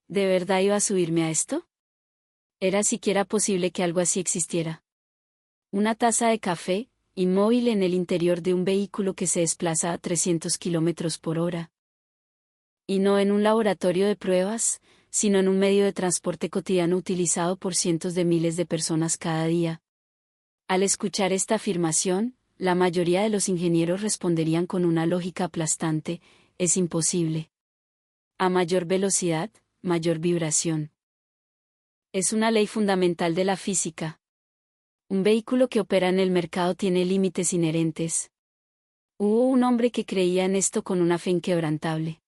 ¿De verdad iba a subirme a esto? ¿Era siquiera posible que algo así existiera? Una taza de café, inmóvil en el interior de un vehículo que se desplaza a 300 kilómetros por hora. Y no en un laboratorio de pruebas, sino en un medio de transporte cotidiano utilizado por cientos de miles de personas cada día. Al escuchar esta afirmación, la mayoría de los ingenieros responderían con una lógica aplastante: es imposible. A mayor velocidad, mayor vibración. Es una ley fundamental de la física. Un vehículo que opera en el mercado tiene límites inherentes. Hubo un hombre que creía en esto con una fe inquebrantable.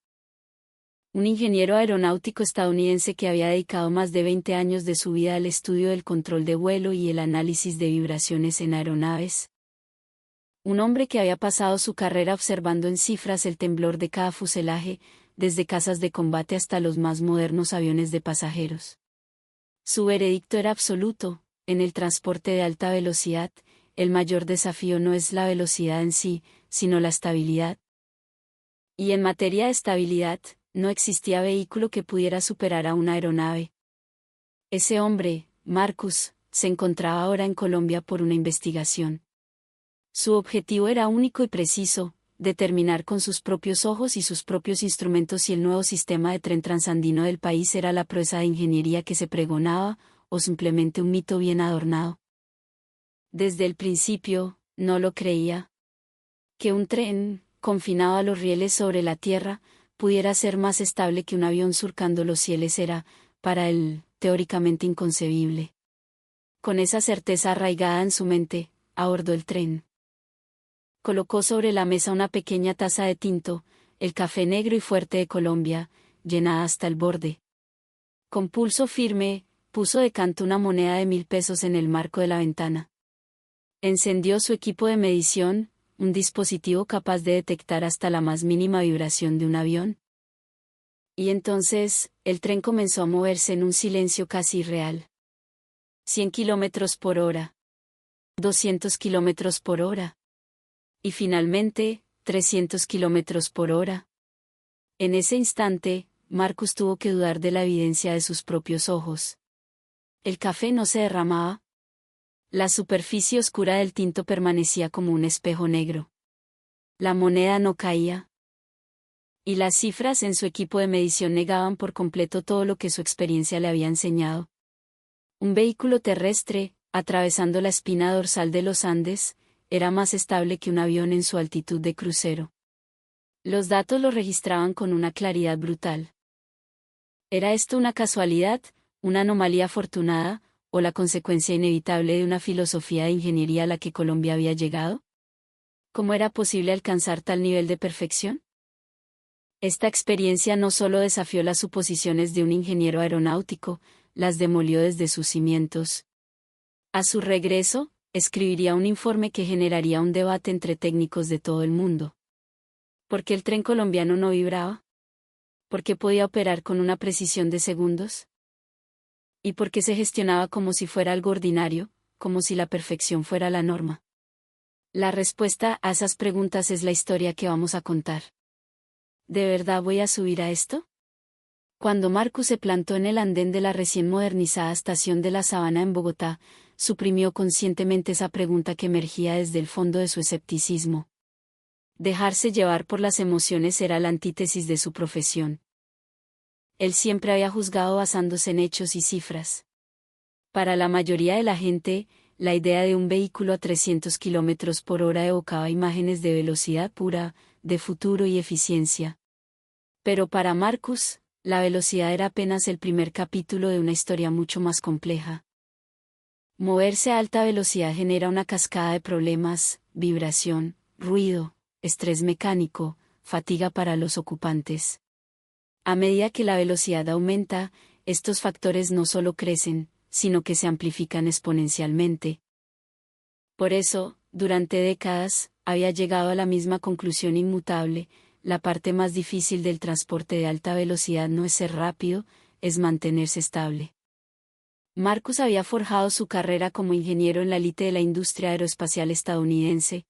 Un ingeniero aeronáutico estadounidense que había dedicado más de 20 años de su vida al estudio del control de vuelo y el análisis de vibraciones en aeronaves. Un hombre que había pasado su carrera observando en cifras el temblor de cada fuselaje, desde cazas de combate hasta los más modernos aviones de pasajeros. Su veredicto era absoluto: en el transporte de alta velocidad, el mayor desafío no es la velocidad en sí, sino la estabilidad. Y en materia de estabilidad, no existía vehículo que pudiera superar a una aeronave. Ese hombre, Marcus, se encontraba ahora en Colombia por una investigación. Su objetivo era único y preciso: determinar con sus propios ojos y sus propios instrumentos si el nuevo sistema de tren transandino del país era la proeza de ingeniería que se pregonaba, o simplemente un mito bien adornado. Desde el principio, no lo creía. Que un tren, confinado a los rieles sobre la tierra, pudiera ser más estable que un avión surcando los cielos era, para él, teóricamente inconcebible. Con esa certeza arraigada en su mente, abordó el tren. Colocó sobre la mesa una pequeña taza de tinto, el café negro y fuerte de Colombia, llenada hasta el borde. Con pulso firme, puso de canto una moneda de 1.000 pesos en el marco de la ventana. Encendió su equipo de medición, un dispositivo capaz de detectar hasta la más mínima vibración de un avión. Y entonces, el tren comenzó a moverse en un silencio casi irreal. 100 kilómetros por hora. 200 kilómetros por hora. Y finalmente, 300 kilómetros por hora. En ese instante, Marcus tuvo que dudar de la evidencia de sus propios ojos. El café no se derramaba. La superficie oscura del tinto permanecía como un espejo negro. La moneda no caía. Y las cifras en su equipo de medición negaban por completo todo lo que su experiencia le había enseñado. Un vehículo terrestre, atravesando la espina dorsal de los Andes, era más estable que un avión en su altitud de crucero. Los datos lo registraban con una claridad brutal. ¿Era esto una casualidad, una anomalía afortunada, o la consecuencia inevitable de una filosofía de ingeniería a la que Colombia había llegado? ¿Cómo era posible alcanzar tal nivel de perfección? Esta experiencia no solo desafió las suposiciones de un ingeniero aeronáutico, las demolió desde sus cimientos. A su regreso, escribiría un informe que generaría un debate entre técnicos de todo el mundo. ¿Por qué el tren colombiano no vibraba? ¿Por qué podía operar con una precisión de segundos? ¿Y por qué se gestionaba como si fuera algo ordinario, como si la perfección fuera la norma? La respuesta a esas preguntas es la historia que vamos a contar. ¿De verdad voy a subir a esto? Cuando Marcus se plantó en el andén de la recién modernizada estación de La Sabana en Bogotá, suprimió conscientemente esa pregunta que emergía desde el fondo de su escepticismo. Dejarse llevar por las emociones era la antítesis de su profesión. Él siempre había juzgado basándose en hechos y cifras. Para la mayoría de la gente, la idea de un vehículo a 300 kilómetros por hora evocaba imágenes de velocidad pura, de futuro y eficiencia. Pero para Marcus, la velocidad era apenas el primer capítulo de una historia mucho más compleja. Moverse a alta velocidad genera una cascada de problemas: vibración, ruido, estrés mecánico, fatiga para los ocupantes. A medida que la velocidad aumenta, estos factores no solo crecen, sino que se amplifican exponencialmente. Por eso, durante décadas, había llegado a la misma conclusión inmutable: la parte más difícil del transporte de alta velocidad no es ser rápido, es mantenerse estable. Marcus había forjado su carrera como ingeniero en la élite de la industria aeroespacial estadounidense.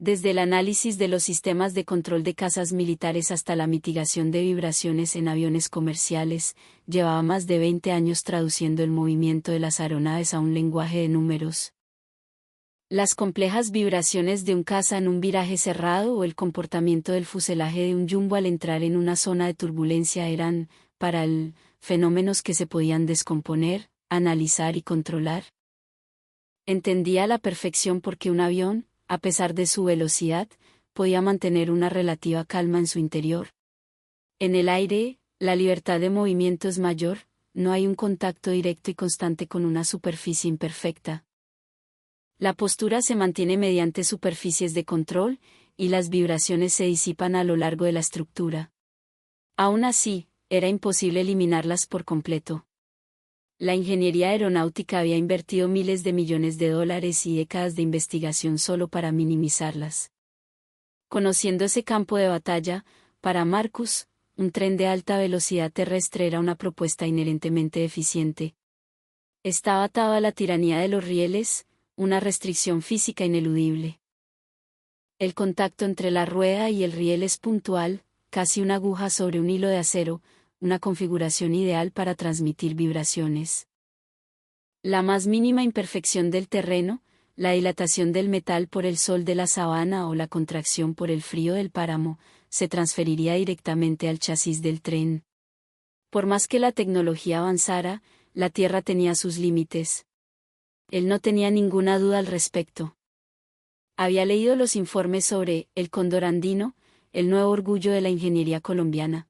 Desde el análisis de los sistemas de control de casas militares hasta la mitigación de vibraciones en aviones comerciales, llevaba más de 20 años traduciendo el movimiento de las aeronaves a un lenguaje de números. Las complejas vibraciones de un caza en un viraje cerrado o el comportamiento del fuselaje de un jumbo al entrar en una zona de turbulencia eran, para él, fenómenos que se podían descomponer, analizar y controlar. Entendía a la perfección por qué un avión, a pesar de su velocidad, podía mantener una relativa calma en su interior. En el aire, la libertad de movimiento es mayor, no hay un contacto directo y constante con una superficie imperfecta. La postura se mantiene mediante superficies de control, y las vibraciones se disipan a lo largo de la estructura. Aún así, era imposible eliminarlas por completo. La ingeniería aeronáutica había invertido miles de millones de dólares y décadas de investigación solo para minimizarlas. Conociendo ese campo de batalla, para Marcus, un tren de alta velocidad terrestre era una propuesta inherentemente eficiente. Estaba atado a la tiranía de los rieles, una restricción física ineludible. El contacto entre la rueda y el riel es puntual, casi una aguja sobre un hilo de acero, una configuración ideal para transmitir vibraciones. La más mínima imperfección del terreno, la dilatación del metal por el sol de la sabana o la contracción por el frío del páramo, se transferiría directamente al chasis del tren. Por más que la tecnología avanzara, la Tierra tenía sus límites. Él no tenía ninguna duda al respecto. Había leído los informes sobre el cóndor andino, el nuevo orgullo de la ingeniería colombiana.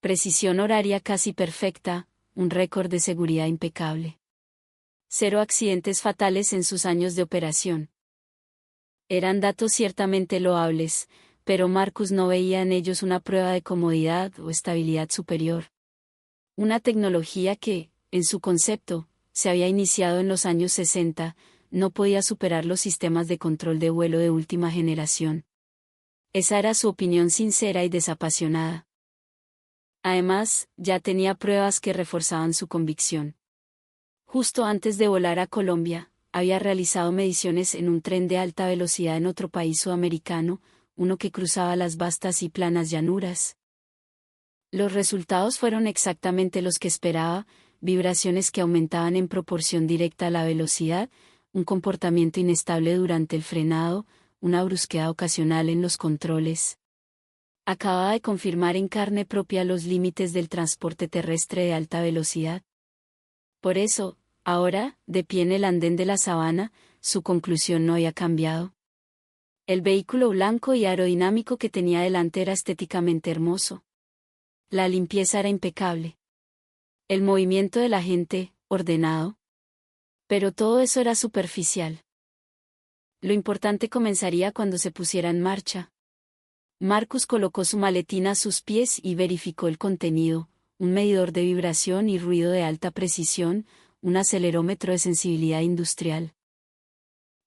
Precisión horaria casi perfecta, un récord de seguridad impecable. 0 accidentes fatales en sus años de operación. Eran datos ciertamente loables, pero Marcus no veía en ellos una prueba de comodidad o estabilidad superior. Una tecnología que, en su concepto, se había iniciado en los años 60, no podía superar los sistemas de control de vuelo de última generación. Esa era su opinión sincera y desapasionada. Además, ya tenía pruebas que reforzaban su convicción. Justo antes de volar a Colombia, había realizado mediciones en un tren de alta velocidad en otro país sudamericano, uno que cruzaba las vastas y planas llanuras. Los resultados fueron exactamente los que esperaba, vibraciones que aumentaban en proporción directa a la velocidad, un comportamiento inestable durante el frenado, una brusquedad ocasional en los controles. Acababa de confirmar en carne propia los límites del transporte terrestre de alta velocidad. Por eso, ahora, de pie en el andén de la sabana, su conclusión no había cambiado. El vehículo blanco y aerodinámico que tenía delante era estéticamente hermoso. La limpieza era impecable. El movimiento de la gente, ordenado. Pero todo eso era superficial. Lo importante comenzaría cuando se pusiera en marcha. Marcus colocó su maletín a sus pies y verificó el contenido, un medidor de vibración y ruido de alta precisión, un acelerómetro de sensibilidad industrial.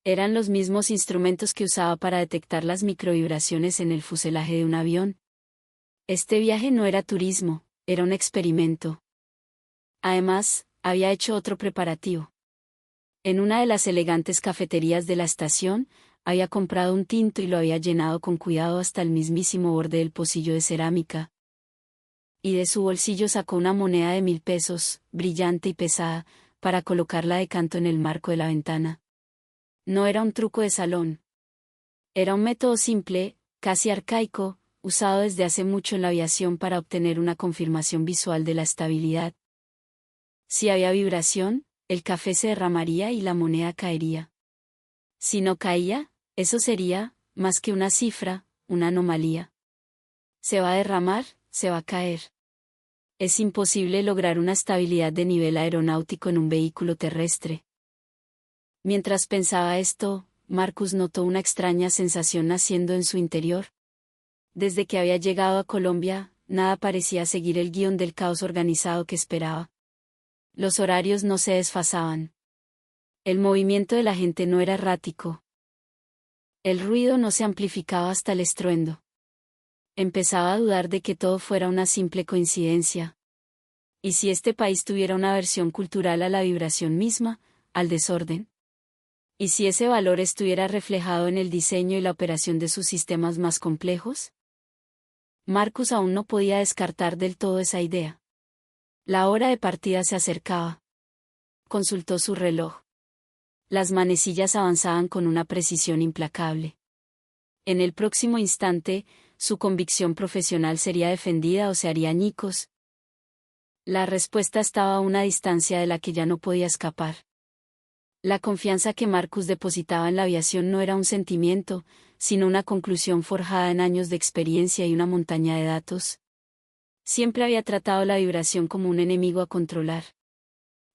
Eran los mismos instrumentos que usaba para detectar las microvibraciones en el fuselaje de un avión. Este viaje no era turismo, era un experimento. Además, había hecho otro preparativo. En una de las elegantes cafeterías de la estación, había comprado un tinto y lo había llenado con cuidado hasta el mismísimo borde del pocillo de cerámica. Y de su bolsillo sacó una moneda de 1000 pesos, brillante y pesada, para colocarla de canto en el marco de la ventana. No era un truco de salón. Era un método simple, casi arcaico, usado desde hace mucho en la aviación para obtener una confirmación visual de la estabilidad. Si había vibración, el café se derramaría y la moneda caería. Si no caía, eso sería, más que una cifra, una anomalía. Se va a derramar, se va a caer. Es imposible lograr una estabilidad de nivel aeronáutico en un vehículo terrestre. Mientras pensaba esto, Marcus notó una extraña sensación naciendo en su interior. Desde que había llegado a Colombia, nada parecía seguir el guión del caos organizado que esperaba. Los horarios no se desfasaban. El movimiento de la gente no era errático. El ruido no se amplificaba hasta el estruendo. Empezaba a dudar de que todo fuera una simple coincidencia. ¿Y si este país tuviera una aversión cultural a la vibración misma, al desorden? ¿Y si ese valor estuviera reflejado en el diseño y la operación de sus sistemas más complejos? Marcus aún no podía descartar del todo esa idea. La hora de partida se acercaba. Consultó su reloj. Las manecillas avanzaban con una precisión implacable. En el próximo instante, su convicción profesional sería defendida o se haría añicos. La respuesta estaba a una distancia de la que ya no podía escapar. La confianza que Marcus depositaba en la aviación no era un sentimiento, sino una conclusión forjada en años de experiencia y una montaña de datos. Siempre había tratado la vibración como un enemigo a controlar.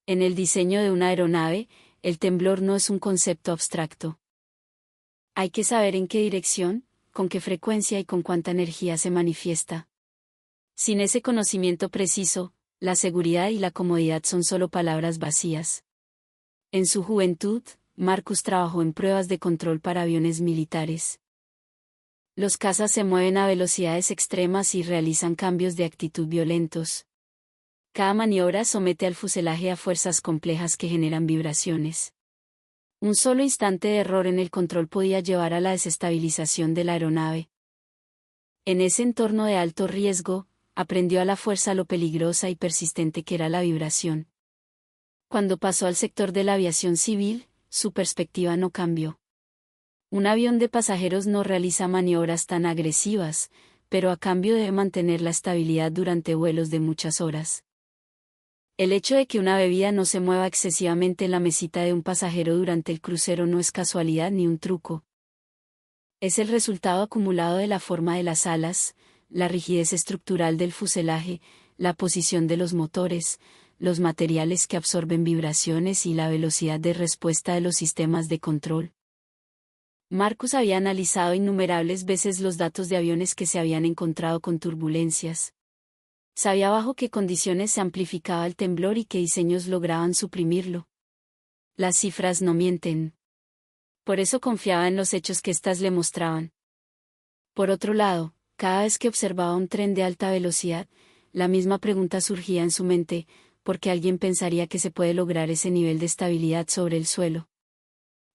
En el diseño de una aeronave, el temblor no es un concepto abstracto. Hay que saber en qué dirección, con qué frecuencia y con cuánta energía se manifiesta. Sin ese conocimiento preciso, la seguridad y la comodidad son solo palabras vacías. En su juventud, Marcus trabajó en pruebas de control para aviones militares. Los cazas se mueven a velocidades extremas y realizan cambios de actitud violentos. Cada maniobra somete al fuselaje a fuerzas complejas que generan vibraciones. Un solo instante de error en el control podía llevar a la desestabilización de la aeronave. En ese entorno de alto riesgo, aprendió a la fuerza lo peligrosa y persistente que era la vibración. Cuando pasó al sector de la aviación civil, su perspectiva no cambió. Un avión de pasajeros no realiza maniobras tan agresivas, pero a cambio debe mantener la estabilidad durante vuelos de muchas horas. El hecho de que una bebida no se mueva excesivamente en la mesita de un pasajero durante el crucero no es casualidad ni un truco. Es el resultado acumulado de la forma de las alas, la rigidez estructural del fuselaje, la posición de los motores, los materiales que absorben vibraciones y la velocidad de respuesta de los sistemas de control. Marcus había analizado innumerables veces los datos de aviones que se habían encontrado con turbulencias. Sabía bajo qué condiciones se amplificaba el temblor y qué diseños lograban suprimirlo. Las cifras no mienten. Por eso confiaba en los hechos que éstas le mostraban. Por otro lado, cada vez que observaba un tren de alta velocidad, la misma pregunta surgía en su mente: ¿por qué alguien pensaría que se puede lograr ese nivel de estabilidad sobre el suelo?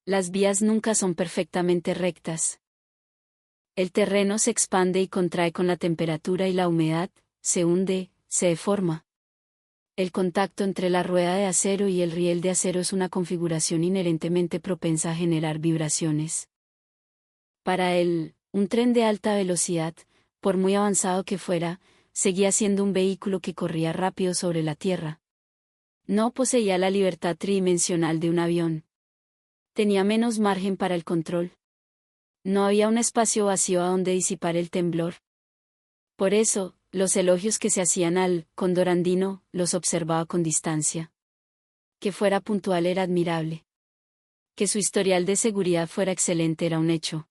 Las vías nunca son perfectamente rectas. El terreno se expande y contrae con la temperatura y la humedad, se hunde, se deforma. El contacto entre la rueda de acero y el riel de acero es una configuración inherentemente propensa a generar vibraciones. Para él, un tren de alta velocidad, por muy avanzado que fuera, seguía siendo un vehículo que corría rápido sobre la tierra. No poseía la libertad tridimensional de un avión. Tenía menos margen para el control. No había un espacio vacío a donde disipar el temblor. Por eso, los elogios que se hacían al cóndor andino los observaba con distancia. Que fuera puntual era admirable. Que su historial de seguridad fuera excelente era un hecho.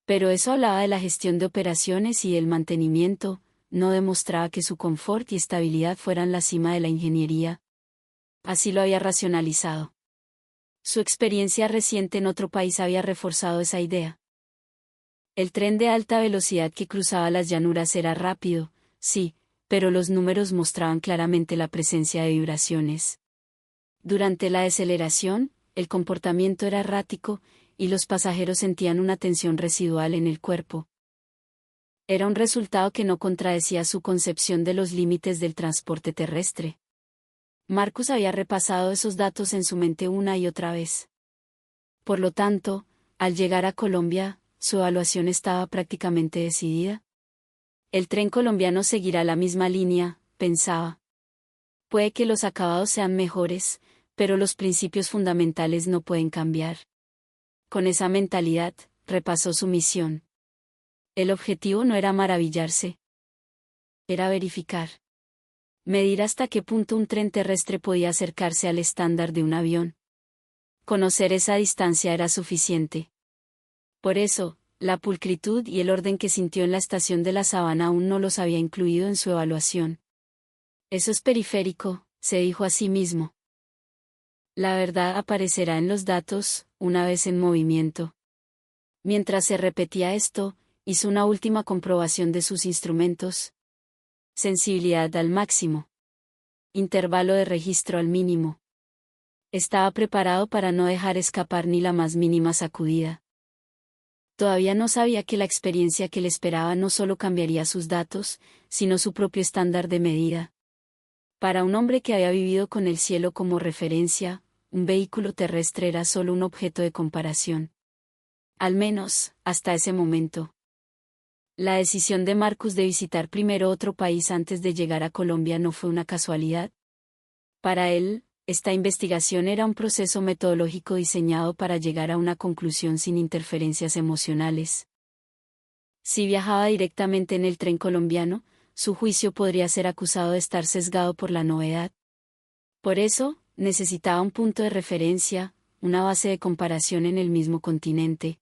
Pero eso hablaba de la gestión de operaciones y del mantenimiento, no demostraba que su confort y estabilidad fueran la cima de la ingeniería. Así lo había racionalizado. Su experiencia reciente en otro país había reforzado esa idea. El tren de alta velocidad que cruzaba las llanuras era rápido, sí, pero los números mostraban claramente la presencia de vibraciones. Durante la deceleración, el comportamiento era errático, y los pasajeros sentían una tensión residual en el cuerpo. Era un resultado que no contradecía su concepción de los límites del transporte terrestre. Marcus había repasado esos datos en su mente una y otra vez. Por lo tanto, al llegar a Colombia, su evaluación estaba prácticamente decidida. El tren colombiano seguirá la misma línea, pensaba. Puede que los acabados sean mejores, pero los principios fundamentales no pueden cambiar. Con esa mentalidad, repasó su misión. El objetivo no era maravillarse. Era verificar. Medir hasta qué punto un tren terrestre podía acercarse al estándar de un avión. Conocer esa distancia era suficiente. Por eso, la pulcritud y el orden que sintió en la estación de la Sabana aún no los había incluido en su evaluación. Eso es periférico, se dijo a sí mismo. La verdad aparecerá en los datos, una vez en movimiento. Mientras se repetía esto, hizo una última comprobación de sus instrumentos. Sensibilidad al máximo. Intervalo de registro al mínimo. Estaba preparado para no dejar escapar ni la más mínima sacudida. Todavía no sabía que la experiencia que le esperaba no solo cambiaría sus datos, sino su propio estándar de medida. Para un hombre que había vivido con el cielo como referencia, un vehículo terrestre era solo un objeto de comparación. Al menos, hasta ese momento. La decisión de Marcus de visitar primero otro país antes de llegar a Colombia no fue una casualidad. Para él, esta investigación era un proceso metodológico diseñado para llegar a una conclusión sin interferencias emocionales. Si viajaba directamente en el tren colombiano, su juicio podría ser acusado de estar sesgado por la novedad. Por eso, necesitaba un punto de referencia, una base de comparación en el mismo continente.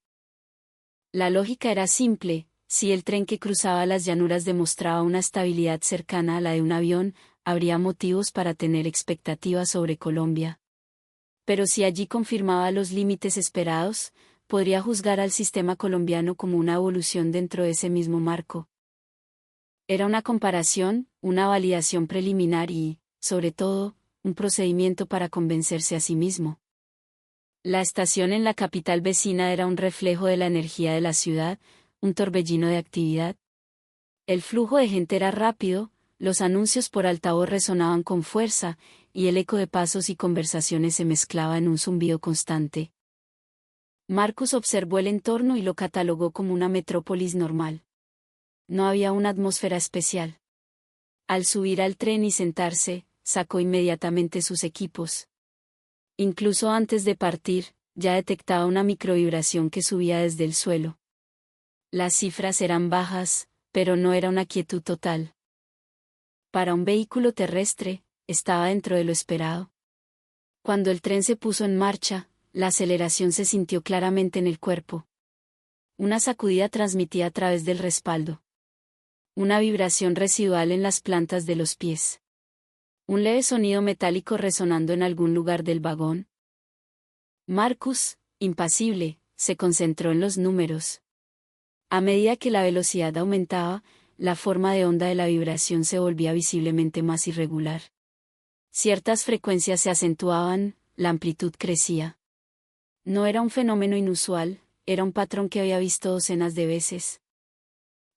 La lógica era simple: si el tren que cruzaba las llanuras demostraba una estabilidad cercana a la de un avión, habría motivos para tener expectativas sobre Colombia. Pero si allí confirmaba los límites esperados, podría juzgar al sistema colombiano como una evolución dentro de ese mismo marco. Era una comparación, una validación preliminar y, sobre todo, un procedimiento para convencerse a sí mismo. La estación en la capital vecina era un reflejo de la energía de la ciudad, un torbellino de actividad. El flujo de gente era rápido, los anuncios por altavoz resonaban con fuerza, y el eco de pasos y conversaciones se mezclaba en un zumbido constante. Marcus observó el entorno y lo catalogó como una metrópolis normal. No había una atmósfera especial. Al subir al tren y sentarse, sacó inmediatamente sus equipos. Incluso antes de partir, ya detectaba una microvibración que subía desde el suelo. Las cifras eran bajas, pero no era una quietud total. Para un vehículo terrestre, estaba dentro de lo esperado. Cuando el tren se puso en marcha, la aceleración se sintió claramente en el cuerpo. Una sacudida transmitida a través del respaldo. Una vibración residual en las plantas de los pies. Un leve sonido metálico resonando en algún lugar del vagón. Marcus, impasible, se concentró en los números. A medida que la velocidad aumentaba, la forma de onda de la vibración se volvía visiblemente más irregular. Ciertas frecuencias se acentuaban, la amplitud crecía. No era un fenómeno inusual, era un patrón que había visto docenas de veces.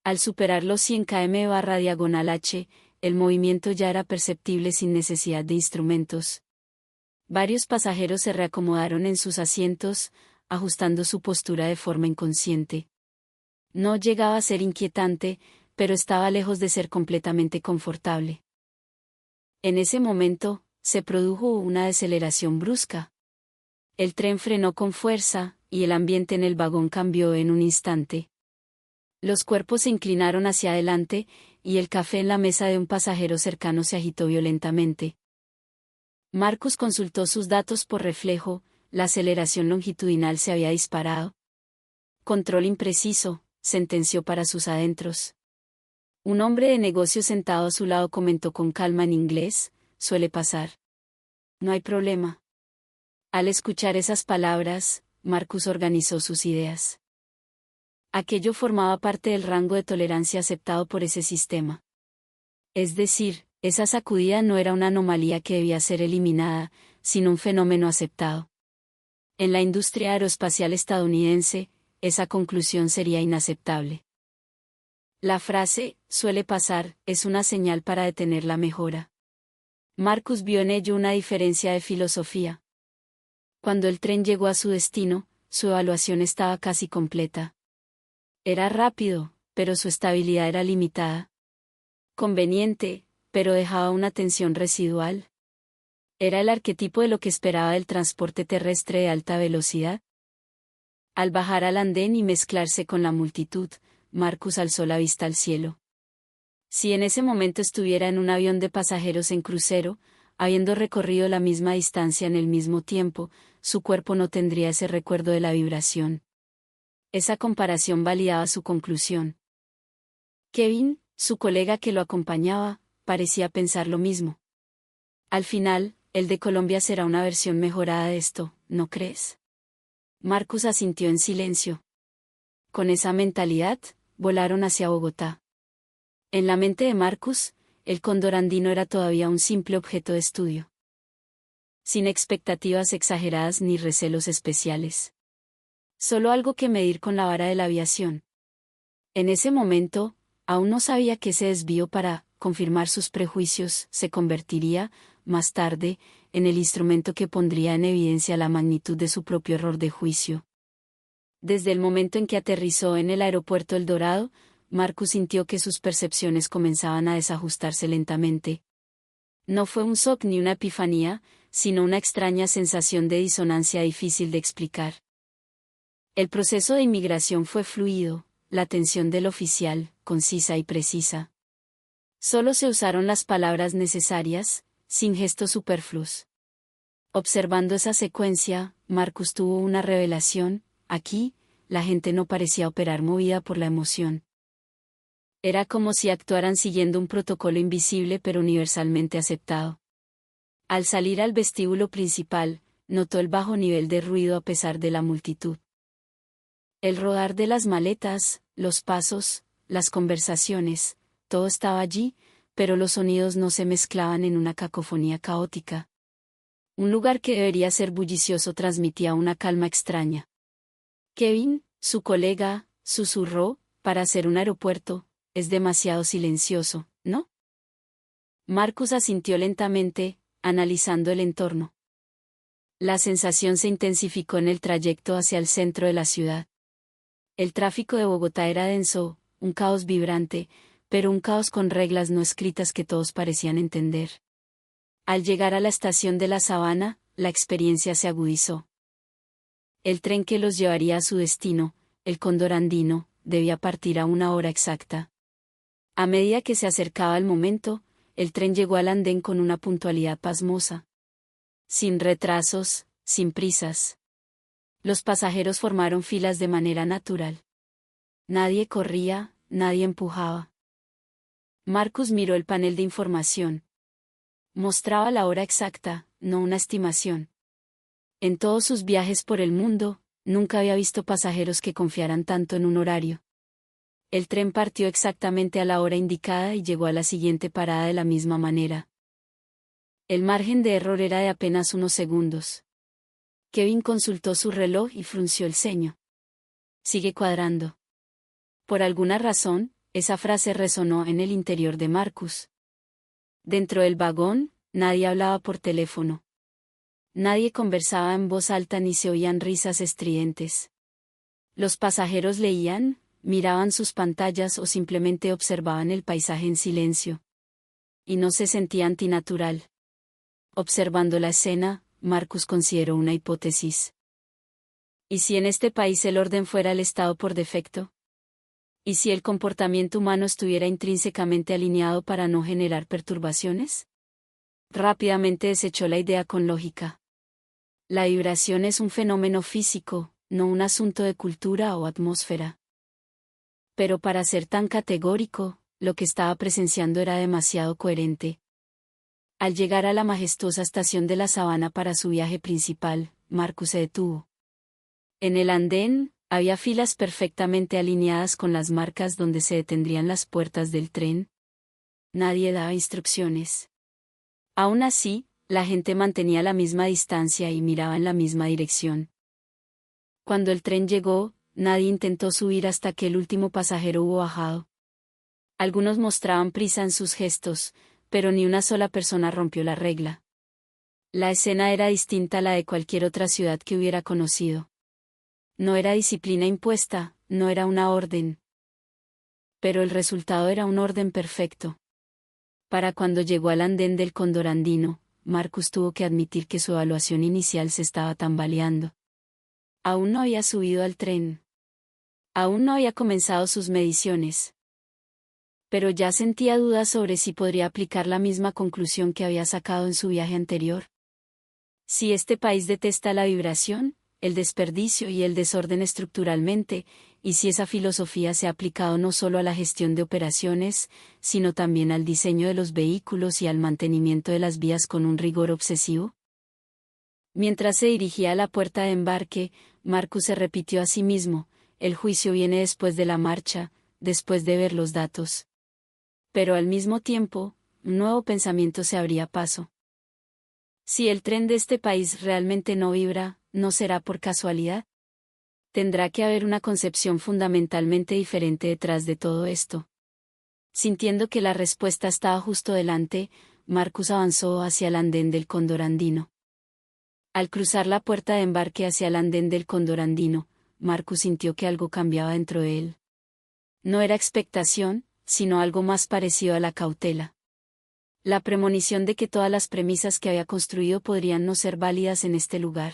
Al superar los 100 km/h, el movimiento ya era perceptible sin necesidad de instrumentos. Varios pasajeros se reacomodaron en sus asientos, ajustando su postura de forma inconsciente. No llegaba a ser inquietante, pero estaba lejos de ser completamente confortable. En ese momento, se produjo una deceleración brusca. El tren frenó con fuerza, y el ambiente en el vagón cambió en un instante. Los cuerpos se inclinaron hacia adelante, y el café en la mesa de un pasajero cercano se agitó violentamente. Marcus consultó sus datos por reflejo: la aceleración longitudinal se había disparado. Control impreciso, sentenció para sus adentros. Un hombre de negocios sentado a su lado comentó con calma en inglés: suele pasar. No hay problema. Al escuchar esas palabras, Marcus organizó sus ideas. Aquello formaba parte del rango de tolerancia aceptado por ese sistema. Es decir, esa sacudida no era una anomalía que debía ser eliminada, sino un fenómeno aceptado. En la industria aeroespacial estadounidense, esa conclusión sería inaceptable. La frase, suele pasar, es una señal para detener la mejora. Marcus vio en ello una diferencia de filosofía. Cuando el tren llegó a su destino, su evaluación estaba casi completa. Era rápido, pero su estabilidad era limitada. Conveniente, pero dejaba una tensión residual. Era el arquetipo de lo que esperaba del transporte terrestre de alta velocidad. Al bajar al andén y mezclarse con la multitud, Marcus alzó la vista al cielo. Si en ese momento estuviera en un avión de pasajeros en crucero, habiendo recorrido la misma distancia en el mismo tiempo, su cuerpo no tendría ese recuerdo de la vibración. Esa comparación validaba su conclusión. Kevin, su colega que lo acompañaba, parecía pensar lo mismo. Al final, el de Colombia será una versión mejorada de esto, ¿no crees? Marcus asintió en silencio. Con esa mentalidad, volaron hacia Bogotá. En la mente de Marcus, el cóndor andino era todavía un simple objeto de estudio. sin expectativas exageradas ni recelos especiales. Solo algo que medir con la vara de la aviación. En ese momento, aún no sabía que ese desvío para confirmar sus prejuicios se convertiría, más tarde, en el instrumento que pondría en evidencia la magnitud de su propio error de juicio. Desde el momento en que aterrizó en el aeropuerto El Dorado, Marcus sintió que sus percepciones comenzaban a desajustarse lentamente. No fue un shock ni una epifanía, sino una extraña sensación de disonancia difícil de explicar. El proceso de inmigración fue fluido, la atención del oficial, concisa y precisa. Solo se usaron las palabras necesarias, sin gestos superfluos. Observando esa secuencia, Marcus tuvo una revelación: aquí, la gente no parecía operar movida por la emoción. Era como si actuaran siguiendo un protocolo invisible pero universalmente aceptado. Al salir al vestíbulo principal, notó el bajo nivel de ruido a pesar de la multitud. El rodar de las maletas, los pasos, las conversaciones, todo estaba allí, pero los sonidos no se mezclaban en una cacofonía caótica. Un lugar que debería ser bullicioso transmitía una calma extraña. Kevin, su colega, susurró: para ser un aeropuerto, es demasiado silencioso, ¿no? Marcus asintió lentamente, analizando el entorno. La sensación se intensificó en el trayecto hacia el centro de la ciudad. El tráfico de Bogotá era denso, un caos vibrante, pero un caos con reglas no escritas que todos parecían entender. Al llegar a la estación de La Sabana, la experiencia se agudizó. El tren que los llevaría a su destino, el Cóndor Andino, debía partir a una hora exacta. A medida que se acercaba el momento, el tren llegó al andén con una puntualidad pasmosa. Sin retrasos, sin prisas. Los pasajeros formaron filas de manera natural. Nadie corría, nadie empujaba. Marcus miró el panel de información. Mostraba la hora exacta, no una estimación. En todos sus viajes por el mundo, nunca había visto pasajeros que confiaran tanto en un horario. El tren partió exactamente a la hora indicada y llegó a la siguiente parada de la misma manera. El margen de error era de apenas unos segundos. Kevin consultó su reloj y frunció el ceño. Sigue cuadrando. Por alguna razón, esa frase resonó en el interior de Marcus. Dentro del vagón, nadie hablaba por teléfono. Nadie conversaba en voz alta ni se oían risas estridentes. Los pasajeros leían, miraban sus pantallas o simplemente observaban el paisaje en silencio. Y no se sentía antinatural. Observando la escena, Marcus consideró una hipótesis. ¿Y si en este país el orden fuera el estado por defecto? ¿Y si el comportamiento humano estuviera intrínsecamente alineado para no generar perturbaciones? Rápidamente desechó la idea con lógica. La vibración es un fenómeno físico, no un asunto de cultura o atmósfera. Pero para ser tan categórico, lo que estaba presenciando era demasiado coherente. Al llegar a la majestuosa estación de La Sabana para su viaje principal, Marcus se detuvo. En el andén, había filas perfectamente alineadas con las marcas donde se detendrían las puertas del tren. Nadie daba instrucciones. Aún así, la gente mantenía la misma distancia y miraba en la misma dirección. Cuando el tren llegó, nadie intentó subir hasta que el último pasajero hubo bajado. Algunos mostraban prisa en sus gestos, pero ni una sola persona rompió la regla. La escena era distinta a la de cualquier otra ciudad que hubiera conocido. No era disciplina impuesta, no era una orden. Pero el resultado era un orden perfecto. Para cuando llegó al andén del Cóndor Andino, Marcus tuvo que admitir que su evaluación inicial se estaba tambaleando. Aún no había subido al tren. Aún no había comenzado sus mediciones. Pero ya sentía dudas sobre si podría aplicar la misma conclusión que había sacado en su viaje anterior. Si este país detesta la vibración, el desperdicio y el desorden estructuralmente, y si esa filosofía se ha aplicado no solo a la gestión de operaciones, sino también al diseño de los vehículos y al mantenimiento de las vías con un rigor obsesivo. Mientras se dirigía a la puerta de embarque, Marcus se repitió a sí mismo: el juicio viene después de la marcha, después de ver los datos. Pero al mismo tiempo, un nuevo pensamiento se abría paso. Si el tren de este país realmente no vibra, ¿no será por casualidad? Tendrá que haber una concepción fundamentalmente diferente detrás de todo esto. Sintiendo que la respuesta estaba justo delante, Marcus avanzó hacia el andén del Cóndor Andino. Al cruzar la puerta de embarque hacia el andén del Cóndor Andino, Marcus sintió que algo cambiaba dentro de él. No era expectación, sino algo más parecido a la cautela. La premonición de que todas las premisas que había construido podrían no ser válidas en este lugar.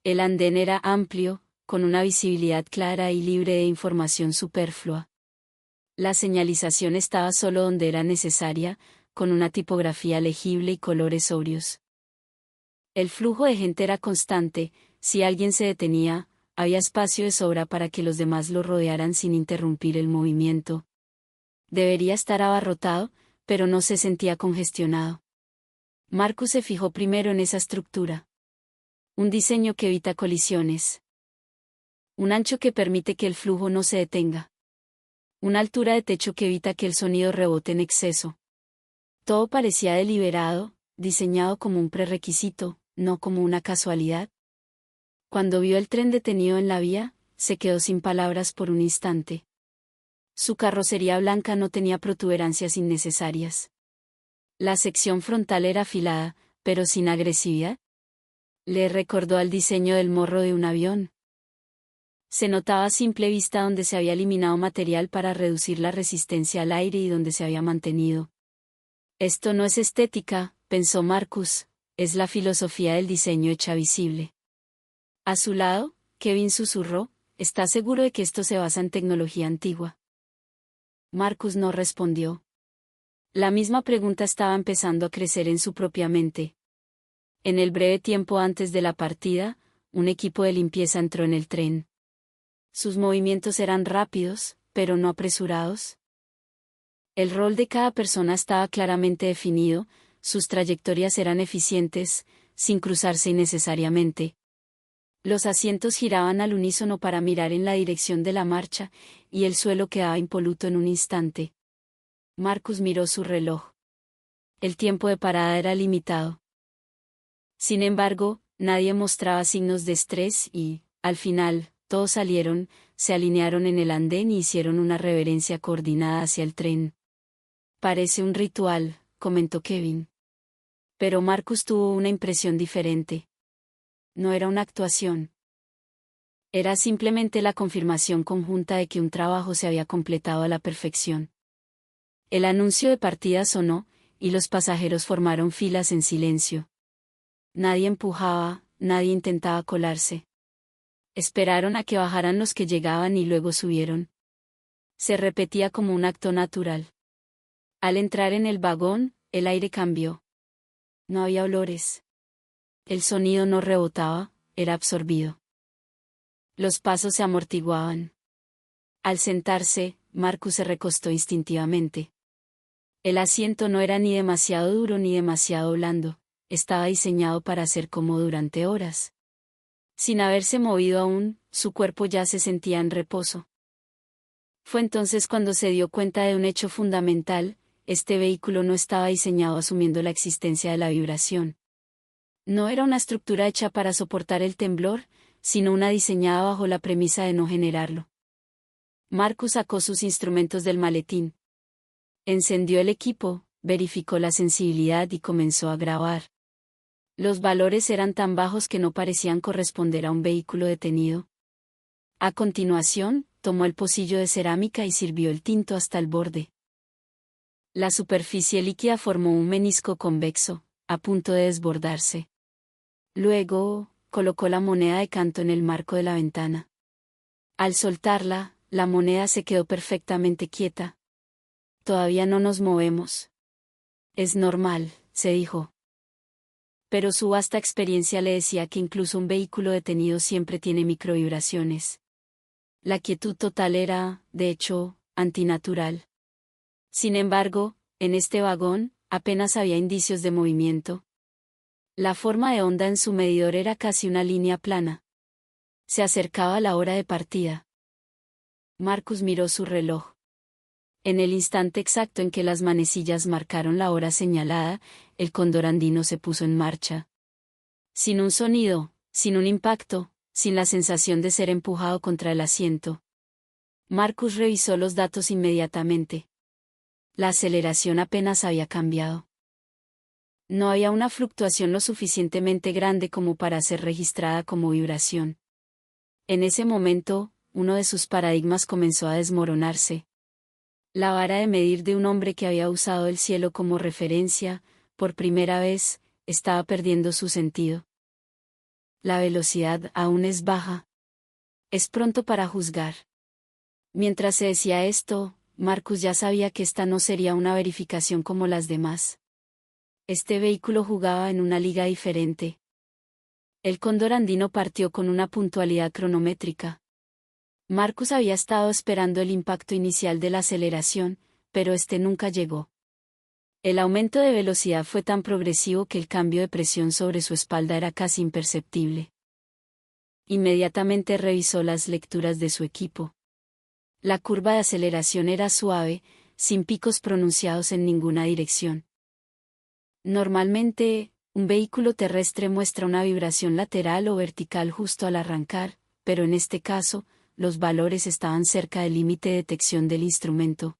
El andén era amplio, con una visibilidad clara y libre de información superflua. La señalización estaba solo donde era necesaria, con una tipografía legible y colores sobrios. El flujo de gente era constante, si alguien se detenía, había espacio de sobra para que los demás lo rodearan sin interrumpir el movimiento. Debería estar abarrotado, pero no se sentía congestionado. Marcus se fijó primero en esa estructura. Un diseño que evita colisiones. Un ancho que permite que el flujo no se detenga. Una altura de techo que evita que el sonido rebote en exceso. Todo parecía deliberado, diseñado como un prerequisito, no como una casualidad. Cuando vio el tren detenido en la vía, se quedó sin palabras por un instante. Su carrocería blanca no tenía protuberancias innecesarias. La sección frontal era afilada, pero sin agresividad. Le recordó al diseño del morro de un avión. Se notaba a simple vista donde se había eliminado material para reducir la resistencia al aire y donde se había mantenido. Esto no es estética, pensó Marcus, es la filosofía del diseño hecha visible. A su lado, Kevin susurró, ¿está seguro de que esto se basa en tecnología antigua? Marcus no respondió. La misma pregunta estaba empezando a crecer en su propia mente. En el breve tiempo antes de la partida, un equipo de limpieza entró en el tren. Sus movimientos eran rápidos, pero no apresurados. El rol de cada persona estaba claramente definido, sus trayectorias eran eficientes, sin cruzarse innecesariamente. Los asientos giraban al unísono para mirar en la dirección de la marcha, y el suelo quedaba impoluto en un instante. Marcus miró su reloj. El tiempo de parada era limitado. Sin embargo, nadie mostraba signos de estrés y, al final, todos salieron, se alinearon en el andén y hicieron una reverencia coordinada hacia el tren. Parece un ritual, comentó Kevin. Pero Marcus tuvo una impresión diferente. No era una actuación. Era simplemente la confirmación conjunta de que un trabajo se había completado a la perfección. El anuncio de partida sonó, y los pasajeros formaron filas en silencio. Nadie empujaba, nadie intentaba colarse. Esperaron a que bajaran los que llegaban y luego subieron. Se repetía como un acto natural. Al entrar en el vagón, el aire cambió. No había olores. El sonido no rebotaba, era absorbido. Los pasos se amortiguaban. Al sentarse, Marcus se recostó instintivamente. El asiento no era ni demasiado duro ni demasiado blando, estaba diseñado para ser cómodo durante horas. Sin haberse movido aún, su cuerpo ya se sentía en reposo. Fue entonces cuando se dio cuenta de un hecho fundamental: este vehículo no estaba diseñado asumiendo la existencia de la vibración. No era una estructura hecha para soportar el temblor, sino una diseñada bajo la premisa de no generarlo. Marcus sacó sus instrumentos del maletín. Encendió el equipo, verificó la sensibilidad y comenzó a grabar. Los valores eran tan bajos que no parecían corresponder a un vehículo detenido. A continuación, tomó el pocillo de cerámica y sirvió el tinto hasta el borde. La superficie líquida formó un menisco convexo, a punto de desbordarse. Luego, colocó la moneda de canto en el marco de la ventana. Al soltarla, la moneda se quedó perfectamente quieta. Todavía no nos movemos. Es normal, se dijo. Pero su vasta experiencia le decía que incluso un vehículo detenido siempre tiene microvibraciones. La quietud total era, de hecho, antinatural. Sin embargo, en este vagón, apenas había indicios de movimiento. La forma de onda en su medidor era casi una línea plana. Se acercaba la hora de partida. Marcus miró su reloj. En el instante exacto en que las manecillas marcaron la hora señalada, el cóndor andino se puso en marcha. Sin un sonido, sin un impacto, sin la sensación de ser empujado contra el asiento. Marcus revisó los datos inmediatamente. La aceleración apenas había cambiado. No había una fluctuación lo suficientemente grande como para ser registrada como vibración. En ese momento, uno de sus paradigmas comenzó a desmoronarse. La vara de medir de un hombre que había usado el cielo como referencia, por primera vez, estaba perdiendo su sentido. La velocidad aún es baja. Es pronto para juzgar. Mientras se decía esto, Marcus ya sabía que esta no sería una verificación como las demás. Este vehículo jugaba en una liga diferente. El cóndor andino partió con una puntualidad cronométrica. Marcus había estado esperando el impacto inicial de la aceleración, pero este nunca llegó. El aumento de velocidad fue tan progresivo que el cambio de presión sobre su espalda era casi imperceptible. Inmediatamente revisó las lecturas de su equipo. La curva de aceleración era suave, sin picos pronunciados en ninguna dirección. Normalmente, un vehículo terrestre muestra una vibración lateral o vertical justo al arrancar, pero en este caso, los valores estaban cerca del límite de detección del instrumento.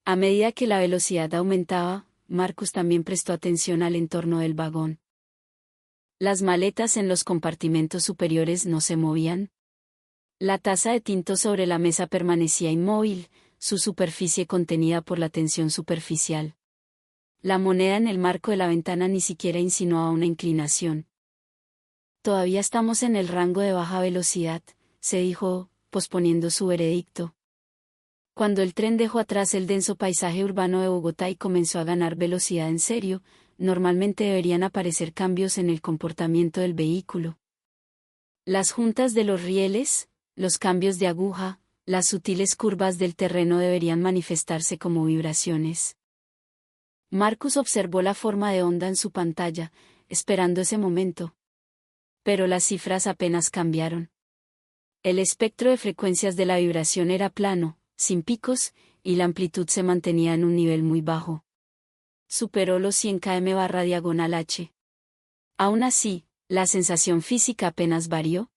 A medida que la velocidad aumentaba, Marcus también prestó atención al entorno del vagón. Las maletas en los compartimentos superiores no se movían. La taza de tinto sobre la mesa permanecía inmóvil, su superficie contenida por la tensión superficial. La moneda en el marco de la ventana ni siquiera insinuaba una inclinación. Todavía estamos en el rango de baja velocidad, se dijo, posponiendo su veredicto. Cuando el tren dejó atrás el denso paisaje urbano de Bogotá y comenzó a ganar velocidad en serio, normalmente deberían aparecer cambios en el comportamiento del vehículo. Las juntas de los rieles, los cambios de aguja, las sutiles curvas del terreno deberían manifestarse como vibraciones. Marcus observó la forma de onda en su pantalla, esperando ese momento. Pero las cifras apenas cambiaron. El espectro de frecuencias de la vibración era plano, sin picos, y la amplitud se mantenía en un nivel muy bajo. Superó los 100 km/h. Aún así, la sensación física apenas varió.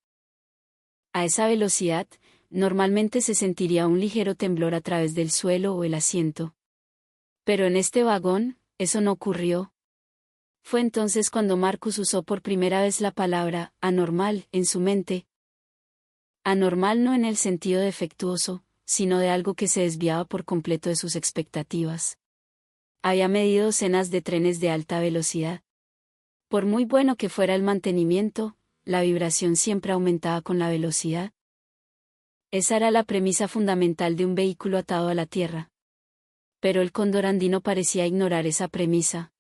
A esa velocidad, normalmente se sentiría un ligero temblor a través del suelo o el asiento. Pero en este vagón, eso no ocurrió. Fue entonces cuando Marcus usó por primera vez la palabra anormal en su mente. Anormal no en el sentido defectuoso, sino de algo que se desviaba por completo de sus expectativas. Había medido docenas de trenes de alta velocidad. Por muy bueno que fuera el mantenimiento, la vibración siempre aumentaba con la velocidad. Esa era la premisa fundamental de un vehículo atado a la tierra. Pero el cóndor andino parecía ignorar esa premisa.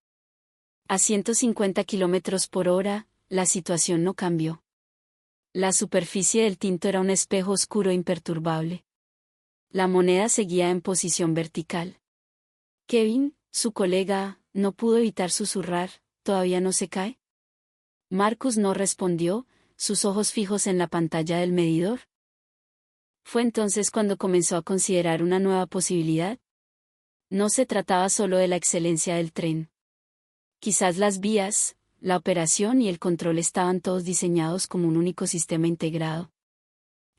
A 150 km/h, la situación no cambió. La superficie del tinto era un espejo oscuro e imperturbable. La moneda seguía en posición vertical. Kevin, su colega, no pudo evitar susurrar, ¿todavía no se cae? Marcus no respondió, sus ojos fijos en la pantalla del medidor. Fue entonces cuando comenzó a considerar una nueva posibilidad. No se trataba solo de la excelencia del tren. Quizás las vías, la operación y el control estaban todos diseñados como un único sistema integrado.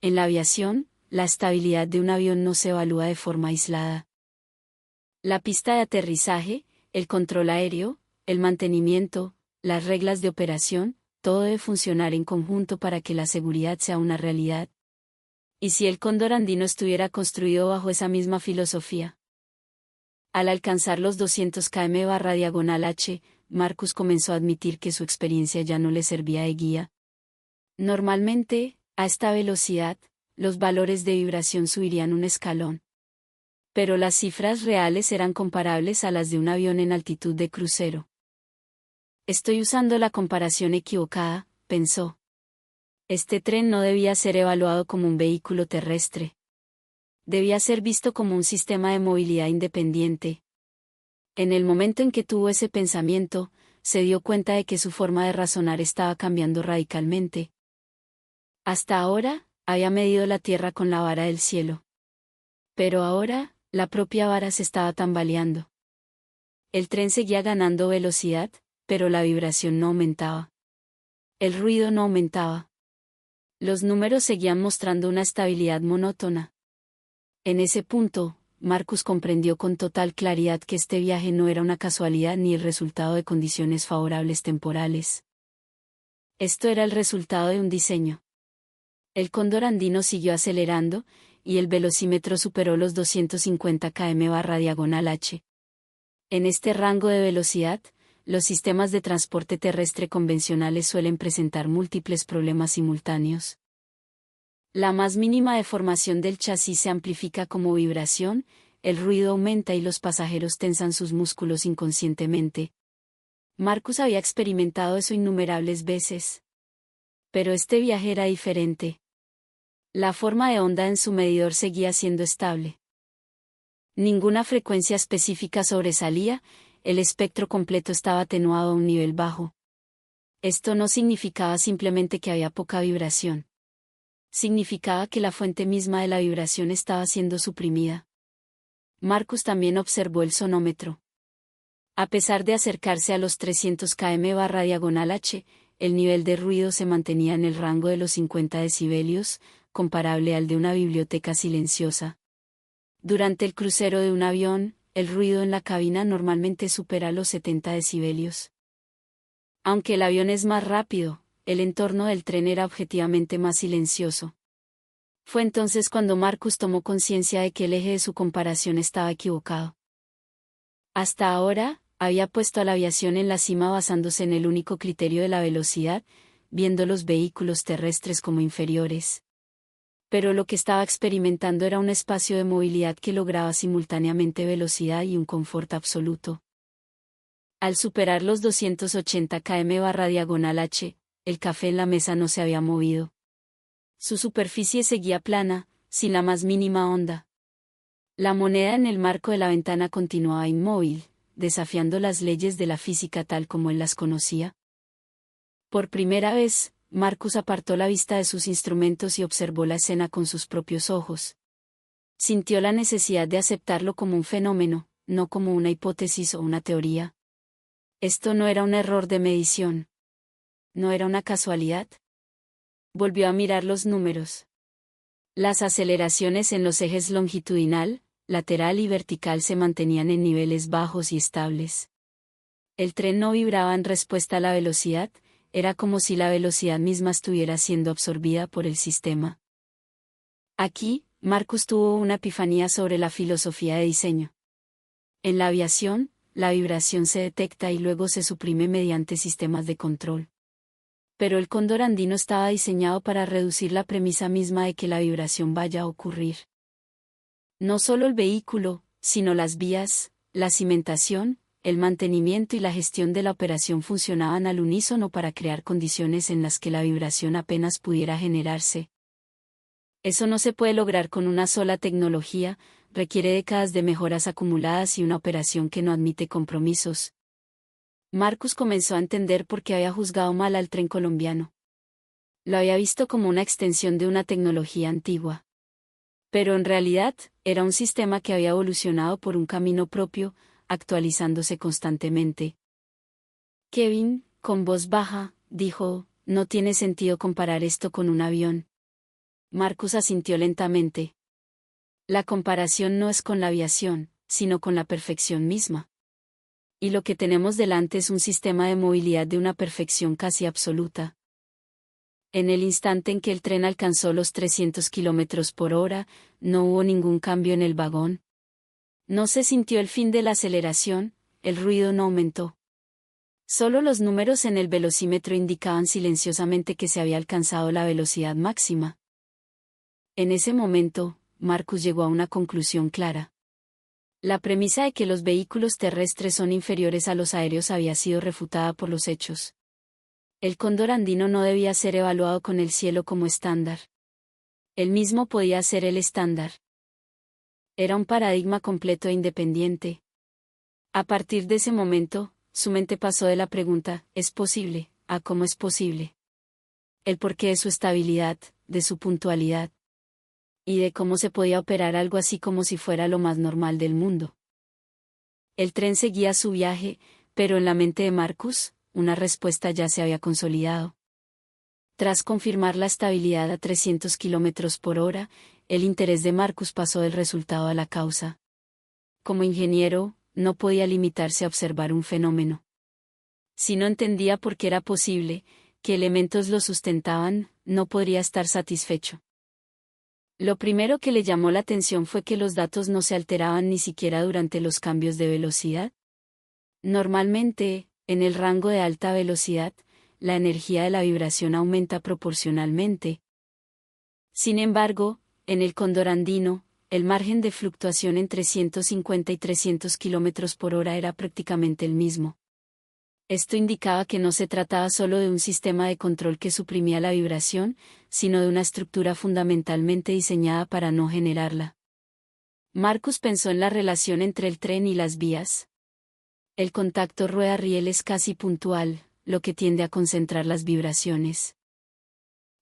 En la aviación, la estabilidad de un avión no se evalúa de forma aislada. La pista de aterrizaje, el control aéreo, el mantenimiento, las reglas de operación, todo debe funcionar en conjunto para que la seguridad sea una realidad. ¿Y si el cóndor andino estuviera construido bajo esa misma filosofía? Al alcanzar los 200 km/h, Marcus comenzó a admitir que su experiencia ya no le servía de guía. Normalmente, a esta velocidad, los valores de vibración subirían un escalón. Pero las cifras reales eran comparables a las de un avión en altitud de crucero. Estoy usando la comparación equivocada, pensó. Este tren no debía ser evaluado como un vehículo terrestre. Debía ser visto como un sistema de movilidad independiente. En el momento en que tuvo ese pensamiento, se dio cuenta de que su forma de razonar estaba cambiando radicalmente. Hasta ahora, había medido la tierra con la vara del cielo. Pero ahora, La propia vara se estaba tambaleando. El tren seguía ganando velocidad, pero la vibración no aumentaba. El ruido no aumentaba. Los números seguían mostrando una estabilidad monótona. En ese punto, Marcus comprendió con total claridad que este viaje no era una casualidad ni el resultado de condiciones favorables temporales. Esto era el resultado de un diseño. El cóndor andino siguió acelerando, y el velocímetro superó los 250 km/h. En este rango de velocidad, los sistemas de transporte terrestre convencionales suelen presentar múltiples problemas simultáneos. La más mínima deformación del chasis se amplifica como vibración, el ruido aumenta y los pasajeros tensan sus músculos inconscientemente. Marcus había experimentado eso innumerables veces. Pero este viaje era diferente. La forma de onda en su medidor seguía siendo estable. Ninguna frecuencia específica sobresalía, el espectro completo estaba atenuado a un nivel bajo. Esto no significaba simplemente que había poca vibración. Significaba que la fuente misma de la vibración estaba siendo suprimida. Marcus también observó el sonómetro. A pesar de acercarse a los 300 km/h, el nivel de ruido se mantenía en el rango de los 50 decibelios, comparable al de una biblioteca silenciosa. Durante el crucero de un avión, el ruido en la cabina normalmente supera los 70 decibelios. Aunque el avión es más rápido, el entorno del tren era objetivamente más silencioso. Fue entonces cuando Marcus tomó conciencia de que el eje de su comparación estaba equivocado. Hasta ahora, había puesto a la aviación en la cima basándose en el único criterio de la velocidad, viendo los vehículos terrestres como inferiores. Pero lo que estaba experimentando era un espacio de movilidad que lograba simultáneamente velocidad y un confort absoluto. Al superar los 280 km/h, el café en la mesa no se había movido. Su superficie seguía plana, sin la más mínima onda. La moneda en el marco de la ventana continuaba inmóvil, desafiando las leyes de la física tal como él las conocía. Por primera vez, Marcus apartó la vista de sus instrumentos y observó la escena con sus propios ojos. Sintió la necesidad de aceptarlo como un fenómeno, no como una hipótesis o una teoría. Esto no era un error de medición. No era una casualidad. Volvió a mirar los números. Las aceleraciones en los ejes longitudinal, lateral y vertical se mantenían en niveles bajos y estables. El tren no vibraba en respuesta a la velocidad, era como si la velocidad misma estuviera siendo absorbida por el sistema. Aquí, Marcus tuvo una epifanía sobre la filosofía de diseño. En la aviación, la vibración se detecta y luego se suprime mediante sistemas de control. Pero el cóndor andino estaba diseñado para reducir la premisa misma de que la vibración vaya a ocurrir. No solo el vehículo, sino las vías, la cimentación, el mantenimiento y la gestión de la operación funcionaban al unísono para crear condiciones en las que la vibración apenas pudiera generarse. Eso no se puede lograr con una sola tecnología, requiere décadas de mejoras acumuladas y una operación que no admite compromisos. Marcus comenzó a entender por qué había juzgado mal al tren colombiano. Lo había visto como una extensión de una tecnología antigua. Pero en realidad, era un sistema que había evolucionado por un camino propio, actualizándose constantemente. Kevin, con voz baja, dijo, no tiene sentido comparar esto con un avión. Marcus asintió lentamente. La comparación no es con la aviación, sino con la perfección misma. Y lo que tenemos delante es un sistema de movilidad de una perfección casi absoluta. En el instante en que el tren alcanzó los 300 km/h, no hubo ningún cambio en el vagón. No se sintió el fin de la aceleración, el ruido no aumentó. Solo los números en el velocímetro indicaban silenciosamente que se había alcanzado la velocidad máxima. En ese momento, Marcus llegó a una conclusión clara. La premisa de que los vehículos terrestres son inferiores a los aéreos había sido refutada por los hechos. El cóndor andino no debía ser evaluado con el cielo como estándar. Él mismo podía ser el estándar. Era un paradigma completo e independiente. A partir de ese momento, su mente pasó de la pregunta, ¿es posible?, a ¿cómo es posible? El porqué de su estabilidad, de su puntualidad. y de cómo se podía operar algo así como si fuera lo más normal del mundo. El tren seguía su viaje, pero en la mente de Marcus, una respuesta ya se había consolidado. Tras confirmar la estabilidad a 300 kilómetros por hora, el interés de Marcus pasó del resultado a la causa. Como ingeniero, no podía limitarse a observar un fenómeno. Si no entendía por qué era posible, qué elementos lo sustentaban, no podría estar satisfecho. Lo primero que le llamó la atención fue que los datos no se alteraban ni siquiera durante los cambios de velocidad. Normalmente, en el rango de alta velocidad, la energía de la vibración aumenta proporcionalmente. Sin embargo, en el cóndor andino, el margen de fluctuación entre 150 y 300 km por hora era prácticamente el mismo. Esto indicaba que no se trataba solo de un sistema de control que suprimía la vibración, sino de una estructura fundamentalmente diseñada para no generarla. Marcus pensó en la relación entre el tren y las vías. El contacto rueda-riel es casi puntual, lo que tiende a concentrar las vibraciones.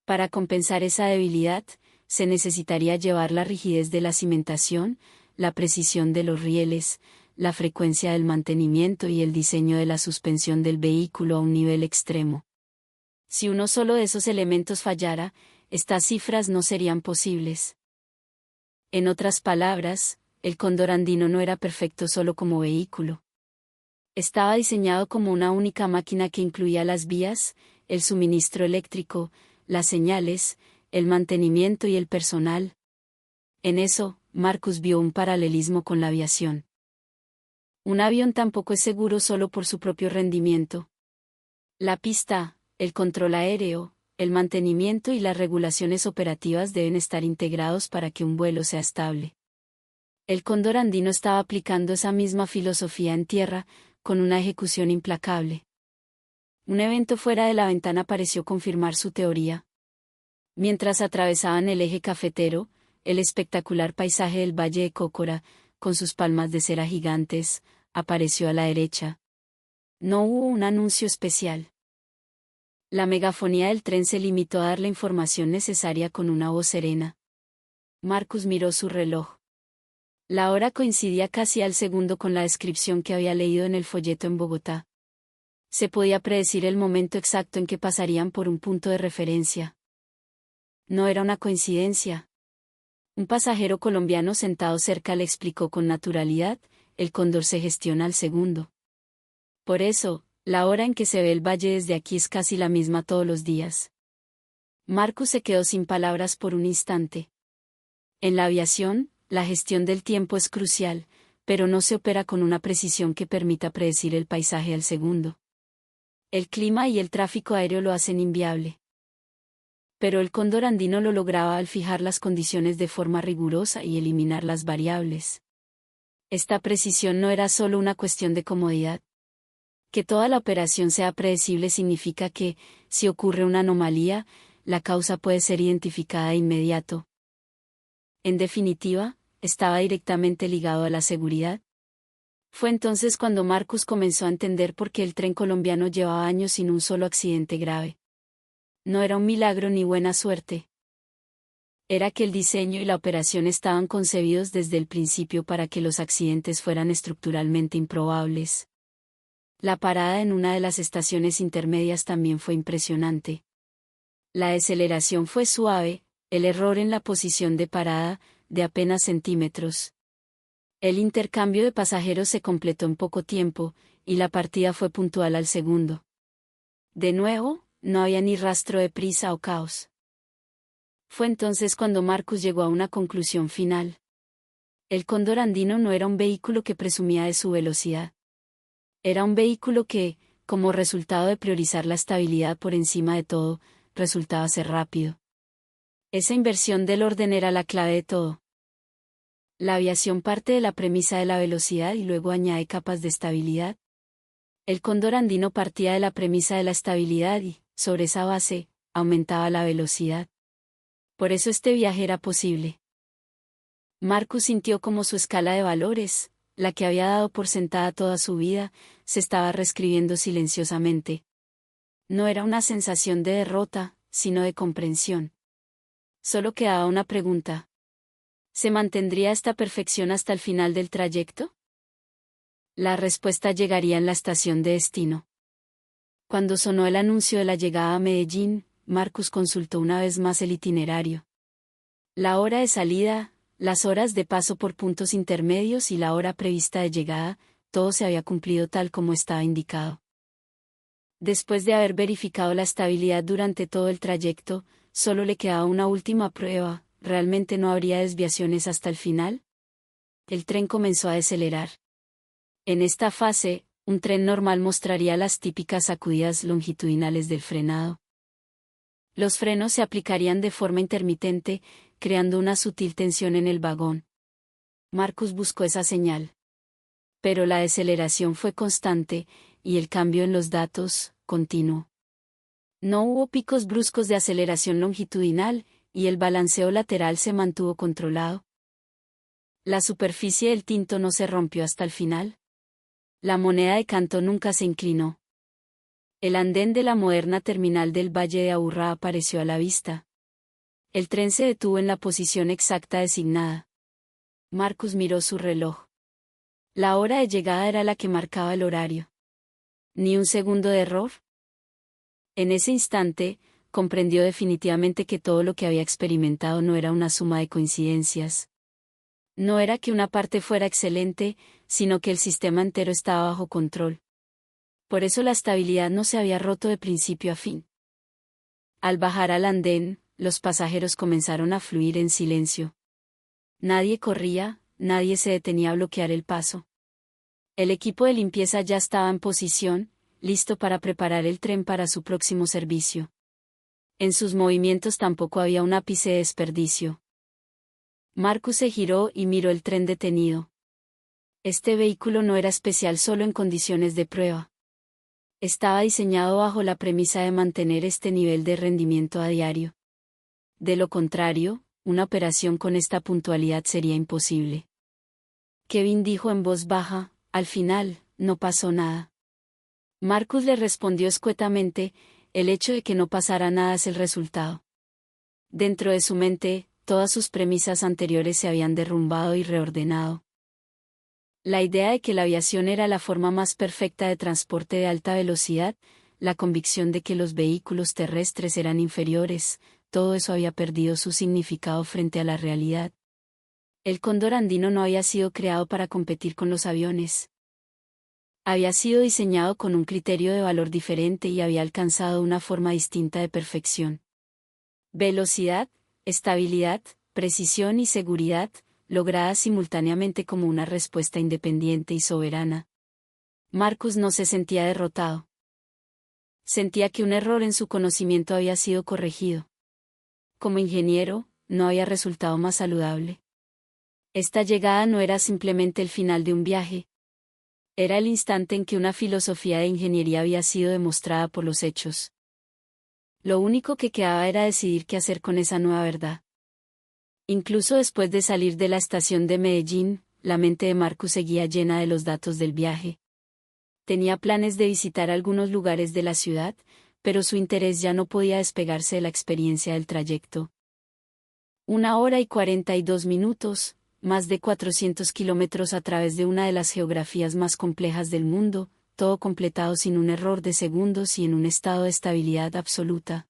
Para compensar esa debilidad, se necesitaría llevar la rigidez de la cimentación, la precisión de los rieles, la frecuencia del mantenimiento y el diseño de la suspensión del vehículo a un nivel extremo. Si uno solo de esos elementos fallara, estas cifras no serían posibles. En otras palabras, el cóndor andino no era perfecto solo como vehículo. Estaba diseñado como una única máquina que incluía las vías, el suministro eléctrico, las señales, el mantenimiento y el personal. En eso, Marcus vio un paralelismo con la aviación. Un avión tampoco es seguro solo por su propio rendimiento. La pista, el control aéreo, el mantenimiento y las regulaciones operativas deben estar integrados para que un vuelo sea estable. El cóndor andino estaba aplicando esa misma filosofía en tierra, con una ejecución implacable. Un evento fuera de la ventana pareció confirmar su teoría. Mientras atravesaban el eje cafetero, el espectacular paisaje del Valle de Cócora, con sus palmas de cera gigantes, apareció a la derecha. No hubo un anuncio especial. La megafonía del tren se limitó a dar la información necesaria con una voz serena. Marcus miró su reloj. La hora coincidía casi al segundo con la descripción que había leído en el folleto en Bogotá. Se podía predecir el momento exacto en que pasarían por un punto de referencia. No era una coincidencia. Un pasajero colombiano sentado cerca le explicó con naturalidad, el cóndor se gestiona al segundo. Por eso, la hora en que se ve el valle desde aquí es casi la misma todos los días. Marcus se quedó sin palabras por un instante. En la aviación, la gestión del tiempo es crucial, pero no se opera con una precisión que permita predecir el paisaje al segundo. El clima y el tráfico aéreo lo hacen inviable. Pero el cóndor andino lo lograba al fijar las condiciones de forma rigurosa y eliminar las variables. Esta precisión no era solo una cuestión de comodidad. Que toda la operación sea predecible significa que, si ocurre una anomalía, la causa puede ser identificada de inmediato. En definitiva, estaba directamente ligado a la seguridad. Fue entonces cuando Marcus comenzó a entender por qué el tren colombiano llevaba años sin un solo accidente grave. No era un milagro ni buena suerte. Era que el diseño y la operación estaban concebidos desde el principio para que los accidentes fueran estructuralmente improbables. La parada en una de las estaciones intermedias también fue impresionante. La deceleración fue suave, el error en la posición de parada, de apenas centímetros. El intercambio de pasajeros se completó en poco tiempo, y la partida fue puntual al segundo. De nuevo, no había ni rastro de prisa o caos. Fue entonces cuando Marcus llegó a una conclusión final. El cóndor andino no era un vehículo que presumía de su velocidad. Era un vehículo que, como resultado de priorizar la estabilidad por encima de todo, resultaba ser rápido. Esa inversión del orden era la clave de todo. La aviación parte de la premisa de la velocidad y luego añade capas de estabilidad. El cóndor andino partía de la premisa de la estabilidad y, sobre esa base, aumentaba la velocidad. Por eso este viaje era posible. Marcus sintió como su escala de valores, la que había dado por sentada toda su vida, se estaba reescribiendo silenciosamente. No era una sensación de derrota, sino de comprensión. Solo quedaba una pregunta. ¿Se mantendría esta perfección hasta el final del trayecto? La respuesta llegaría en la estación de destino. Cuando sonó el anuncio de la llegada a Medellín, Marcus consultó una vez más el itinerario. La hora de salida, las horas de paso por puntos intermedios y la hora prevista de llegada, todo se había cumplido tal como estaba indicado. Después de haber verificado la estabilidad durante todo el trayecto, solo le quedaba una última prueba. ¿Realmente no habría desviaciones hasta el final? El tren comenzó a decelerar. En esta fase, un tren normal mostraría las típicas sacudidas longitudinales del frenado. Los frenos se aplicarían de forma intermitente, creando una sutil tensión en el vagón. Marcus buscó esa señal. Pero la deceleración fue constante, y el cambio en los datos, continuo. No hubo picos bruscos de aceleración longitudinal, y el balanceo lateral se mantuvo controlado. La superficie del tinto no se rompió hasta el final. La moneda de canto nunca se inclinó. El andén de la moderna terminal del Valle de Aburrá apareció a la vista. El tren se detuvo en la posición exacta designada. Marcus miró su reloj. La hora de llegada era la que marcaba el horario. ¿Ni un segundo de error? En ese instante, comprendió definitivamente que todo lo que había experimentado no era una suma de coincidencias. No era que una parte fuera excelente, sino que el sistema entero estaba bajo control. Por eso la estabilidad no se había roto de principio a fin. Al bajar al andén, los pasajeros comenzaron a fluir en silencio. Nadie corría, nadie se detenía a bloquear el paso. El equipo de limpieza ya estaba en posición, listo para preparar el tren para su próximo servicio. En sus movimientos tampoco había un ápice de desperdicio. Marcus se giró y miró el tren detenido. Este vehículo no era especial solo en condiciones de prueba. Estaba diseñado bajo la premisa de mantener este nivel de rendimiento a diario. De lo contrario, una operación con esta puntualidad sería imposible. Kevin dijo en voz baja, al final, no pasó nada. Marcus le respondió escuetamente, el hecho de que no pasara nada es el resultado. Dentro de su mente, todas sus premisas anteriores se habían derrumbado y reordenado. La idea de que la aviación era la forma más perfecta de transporte de alta velocidad, la convicción de que los vehículos terrestres eran inferiores, todo eso había perdido su significado frente a la realidad. El cóndor andino no había sido creado para competir con los aviones. Había sido diseñado con un criterio de valor diferente y había alcanzado una forma distinta de perfección. Velocidad, estabilidad, precisión y seguridad, logradas simultáneamente como una respuesta independiente y soberana. Marcus no se sentía derrotado. Sentía que un error en su conocimiento había sido corregido. Como ingeniero, no había resultado más saludable. Esta llegada no era simplemente el final de un viaje. Era el instante en que una filosofía de ingeniería había sido demostrada por los hechos. Lo único que quedaba era decidir qué hacer con esa nueva verdad. Incluso después de salir de la estación de Medellín, la mente de Marcus seguía llena de los datos del viaje. Tenía planes de visitar algunos lugares de la ciudad, pero su interés ya no podía despegarse de la experiencia del trayecto. 1 hora y 42 minutos, más de 400 kilómetros a través de una de las geografías más complejas del mundo, todo completado sin un error de segundos y en un estado de estabilidad absoluta.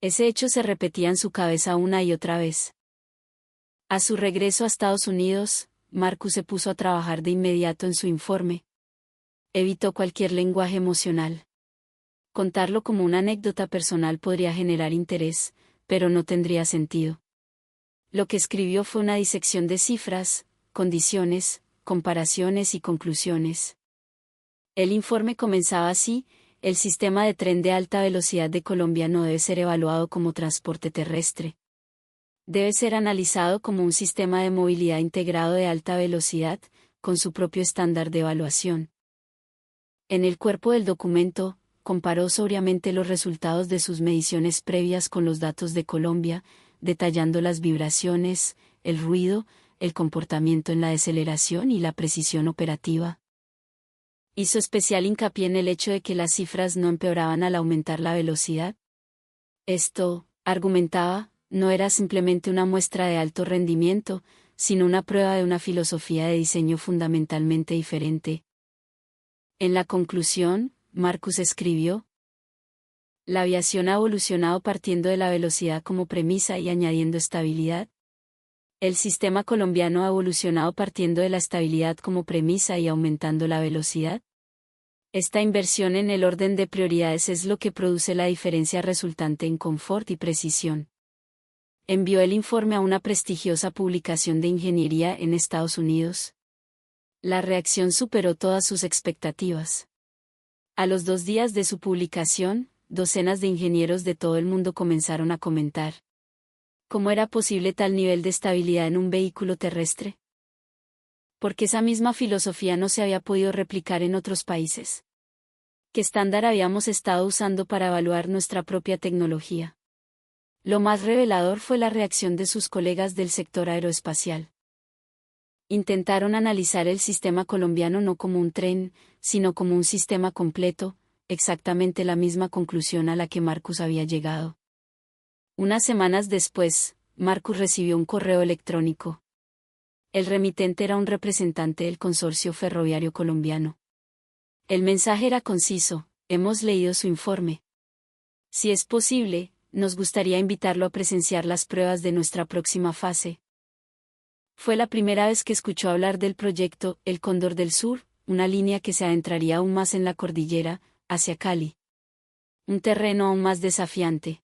Ese hecho se repetía en su cabeza una y otra vez. A su regreso a Estados Unidos, Marcus se puso a trabajar de inmediato en su informe. Evitó cualquier lenguaje emocional. Contarlo como una anécdota personal podría generar interés, pero no tendría sentido. Lo que escribió fue una disección de cifras, condiciones, comparaciones y conclusiones. El informe comenzaba así: el sistema de tren de alta velocidad de Colombia no debe ser evaluado como transporte terrestre. Debe ser analizado como un sistema de movilidad integrado de alta velocidad, con su propio estándar de evaluación. En el cuerpo del documento, comparó sobriamente los resultados de sus mediciones previas con los datos de Colombia, detallando las vibraciones, el ruido, el comportamiento en la deceleración y la precisión operativa. Hizo especial hincapié en el hecho de que las cifras no empeoraban al aumentar la velocidad. Esto, argumentaba, no era simplemente una muestra de alto rendimiento, sino una prueba de una filosofía de diseño fundamentalmente diferente. En la conclusión, Marcus escribió: la aviación ha evolucionado partiendo de la velocidad como premisa y añadiendo estabilidad. El sistema colombiano ha evolucionado partiendo de la estabilidad como premisa y aumentando la velocidad. Esta inversión en el orden de prioridades es lo que produce la diferencia resultante en confort y precisión. Envió el informe a una prestigiosa publicación de ingeniería en Estados Unidos. La reacción superó todas sus expectativas. A los 2 días de su publicación, docenas de ingenieros de todo el mundo comenzaron a comentar: ¿cómo era posible tal nivel de estabilidad en un vehículo terrestre? Porque esa misma filosofía no se había podido replicar en otros países. ¿Qué estándar habíamos estado usando para evaluar nuestra propia tecnología? Lo más revelador fue la reacción de sus colegas del sector aeroespacial. Intentaron analizar el sistema colombiano no como un tren, sino como un sistema completo, exactamente la misma conclusión a la que Marcus había llegado. Unas semanas después, Marcus recibió un correo electrónico. El remitente era un representante del Consorcio Ferroviario Colombiano. El mensaje era conciso: hemos leído su informe. Si es posible, nos gustaría invitarlo a presenciar las pruebas de nuestra próxima fase. Fue la primera vez que escuchó hablar del proyecto El Cóndor del Sur, una línea que se adentraría aún más en la cordillera, hacia Cali. Un terreno aún más desafiante.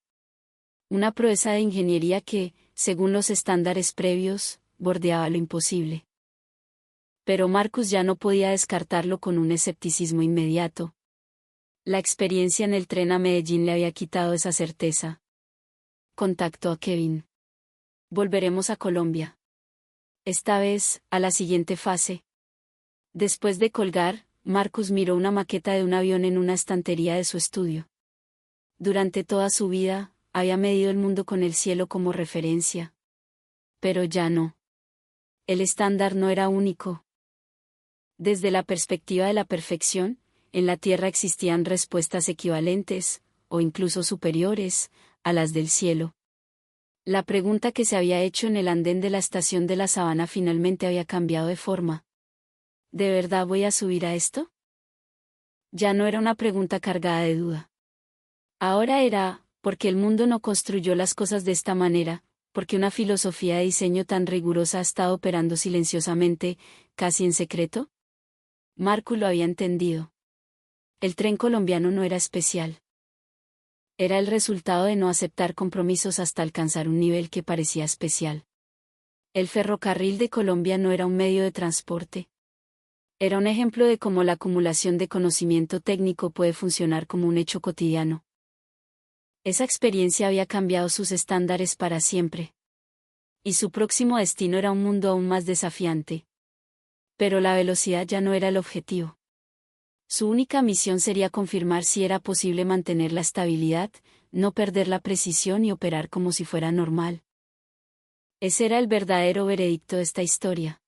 Una proeza de ingeniería que, según los estándares previos, bordeaba lo imposible. Pero Marcus ya no podía descartarlo con un escepticismo inmediato. La experiencia en el tren a Medellín le había quitado esa certeza. Contactó a Kevin. Volveremos a Colombia. Esta vez, a la siguiente fase. Después de colgar, Marcus miró una maqueta de un avión en una estantería de su estudio. Durante toda su vida, había medido el mundo con el cielo como referencia. Pero ya no. El estándar no era único. Desde la perspectiva de la perfección, en la Tierra existían respuestas equivalentes, o incluso superiores, a las del cielo. La pregunta que se había hecho en el andén de la estación de La Sabana finalmente había cambiado de forma. ¿De verdad voy a subir a esto? Ya no era una pregunta cargada de duda. Ahora era: ¿por qué el mundo no construyó las cosas de esta manera? Porque una filosofía de diseño tan rigurosa ha estado operando silenciosamente, casi en secreto. Marcus lo había entendido. El tren colombiano no era especial. Era el resultado de no aceptar compromisos hasta alcanzar un nivel que parecía especial. El ferrocarril de Colombia no era un medio de transporte. Era un ejemplo de cómo la acumulación de conocimiento técnico puede funcionar como un hecho cotidiano. Esa experiencia había cambiado sus estándares para siempre. Y su próximo destino era un mundo aún más desafiante. Pero la velocidad ya no era el objetivo. Su única misión sería confirmar si era posible mantener la estabilidad, no perder la precisión y operar como si fuera normal. Ese era el verdadero veredicto de esta historia.